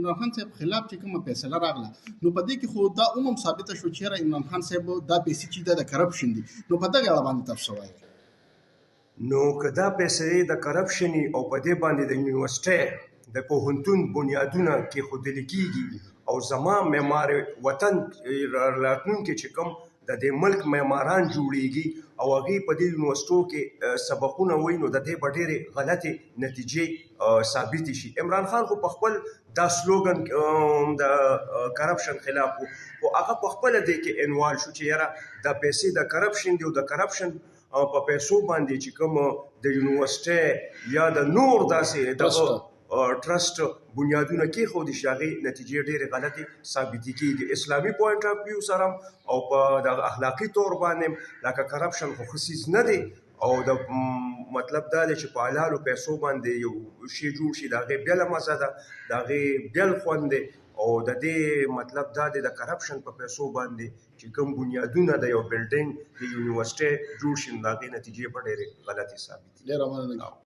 عمران خان صاحب خلاف چې کومه فیصله راغله نو په دې کې خو دا عموم ثابته شو چې عمران خان صاحب دا پیسې چې د کرپشن دي نو په دغه اړه باندې تاسو وایي نو که دا پیسې د کرپشن او په دې باندې د یونیورسيټي د پوهنتون بنیادونه کېښودل کېږي او زما معمار وطن راتلونکي چې کوم د دې ملک معماران جوړیږي او هغې په دې یونیورسيټو کې سبقونه وایي نو د دې به ډېرې غلطې نتیجې ثابتې شي. عمران خان خو په خپل دا سلوګن د کرپشن خلاف و خو هغه په خپله دې کې انوال شو چې یاره دا پیسې د کرپشن دي او د کرپشن په پیسو باندې چې کوم د یونیورسيټي یا د نور داسې دغه ټرست بنیادونه کېښودي شي هغې نتیجې ډېرې غلطې ثابتې کېږي. اسلامي پوینټ اف ویو سره او په دغه اخلاقي طور باندې لکه کرپشن خو ښه څیز نه دی او د مطلب دا دی چې په حلالو پیسو باندې یو شی جوړ شي د هغې بېله مزه ده د هغې بېل خوند دی او د دې مطلب دا دی د کرپشن په پیسو باندې چې کوم بنیادونه د یو بلډینګ د یونیورسيټي جوړ شي نو د هغې نتیجې به ډېرې غلطې ثابتې. ډېره مننه.